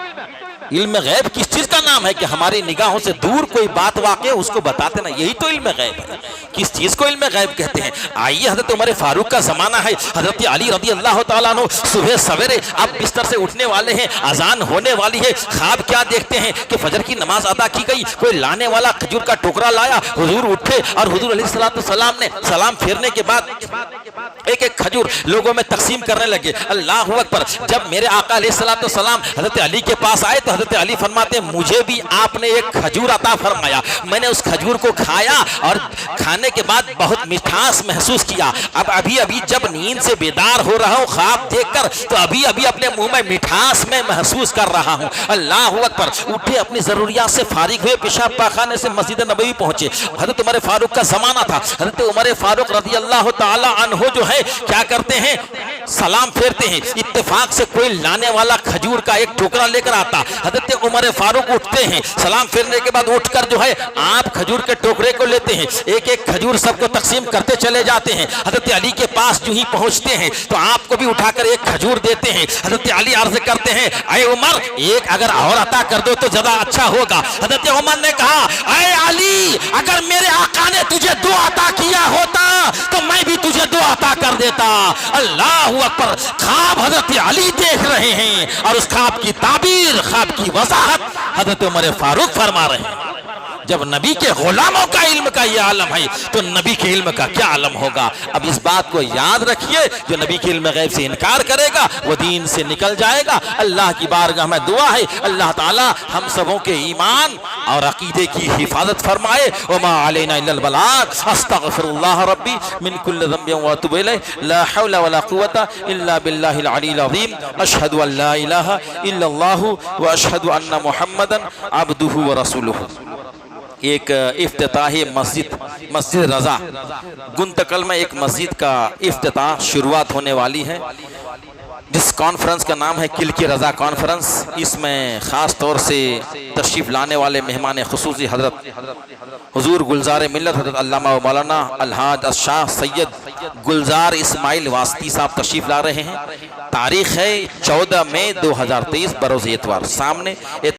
علم غیب کس چیز کا نام ہے کہ ہماری نگاہوں سے دور کوئی بات واقع ہے اس کو بتاتے نا، یہی تو علم غیب ہے۔ کس چیز کو علم غیب کہتے ہیں؟ آئیے حضرت عمر فاروق کا زمانہ ہے، حضرت علی رضی اللہ تعالیٰ عنہ صبح سویرے آپ بستر سے اٹھنے والے ہیں، اذان ہونے والی ہے، خواب کیا دیکھتے ہیں کہ فجر کی نماز ادا کی گئی، کوئی لانے والا کھجور کا ٹکڑا لایا، حضور اٹھے اور حضور علیہ السلام نے سلام پھیرنے کے بعد ایک ایک کھجور لوگوں میں تقسیم کرنے لگے۔ اللہ اکبر، جب میرے آقا علیہ السلام حضرت علی کے پاس آئے تو حضرت علی فرماتے ہیں مجھے بھی آپ نے ایک کھجور عطا فرمایا، میں نے اس کھجور کو کھایا اور کھانے کے بعد بہت مٹھاس محسوس کیا، اب ابھی جب نیند سے بیدار ہو رہا ہوں خواب دیکھ کر تو ابھی اپنے منہ میں مٹھاس میں محسوس کر رہا ہوں۔ اللہ اکبر، اٹھے اپنی ضروریات سے فارغ ہوئے، پیشاب پاخانے سے مسجد نبوی پہنچے۔ حضرت عمر فاروق کا زمانہ تھا، حضرت عمر فاروق رضی اللہ تعالی عنہ جو ہے کیا کرتے ہیں، سلام پھیرتے ہیں، اتفاق سے کوئی لانے والا کھجور کا ایک ٹکڑا لے کر آتا، حضرت عمر فاروق اٹھتے ہیں، سلام پھیرنے کے بعد اٹھ کر جو ہے آپ کھجور کے ٹوکرے کو لیتے ہیں، ایک ایک کھجور سب کو تقسیم کرتے چلے جاتے ہیں، حضرت علی کے پاس جو ہی پہنچتے ہیں تو آپ کو بھی اٹھا کر ایک کھجور دیتے ہیں، حضرت علی عرض کرتے ہیں اے عمر ایک اگر اور عطا کر دو تو زیادہ اچھا ہوگا۔ حضرت عمر نے کہا اے علی اگر میرے آقا نے تجھے 2 عطا کیا ہوتا تو میں بھی تجھے 2 عطا کر دیتا۔ اللہ اکبر، خواب حضرت علی دیکھ رہے ہیں اور اس خواب کی تعبیر، خواب کی وضاحت حضرت عمر فاروق فرما رہے ہیں۔ جب نبی کے غلاموں کا علم کا یہ عالم ہے تو نبی کے علم کا کیا عالم ہوگا؟ اب اس بات کو یاد رکھیے، جو نبی کے علم غیب سے انکار کرے گا وہ دین سے نکل جائے گا۔ اللہ کی بارگاہ میں دعا ہے اللہ تعالی ہم سبوں کے ایمان اور عقیدے کی حفاظت فرمائے۔ وما علینا الا البلاغ، استغفر اللہ ربی من کل ذنب واتوب الیہ، لا حول ولا قوۃ الا باللہ العلی العظیم، اشہد ان لا الہ الا اللہ واشہد ان محمدا عبدہ ورسولہ۔ ایک افتتاحی مسجد رضا گنتکل میں ایک مسجد کا افتتاح شروعات ہونے والی ہے، جس کانفرنس کا نام ہے کل کی رضا کانفرنس۔ اس میں خاص طور سے تشریف لانے والے مہمان خصوصی حضرت حضور گلزار ملت حضرت علامہ و مولانا الحاج الشاہ سید گلزار اسماعیل واسطی صاحب تشریف لا رہے ہیں۔ تاریخ ہے 14 مئی 2023 بروز اتوار۔ سامنے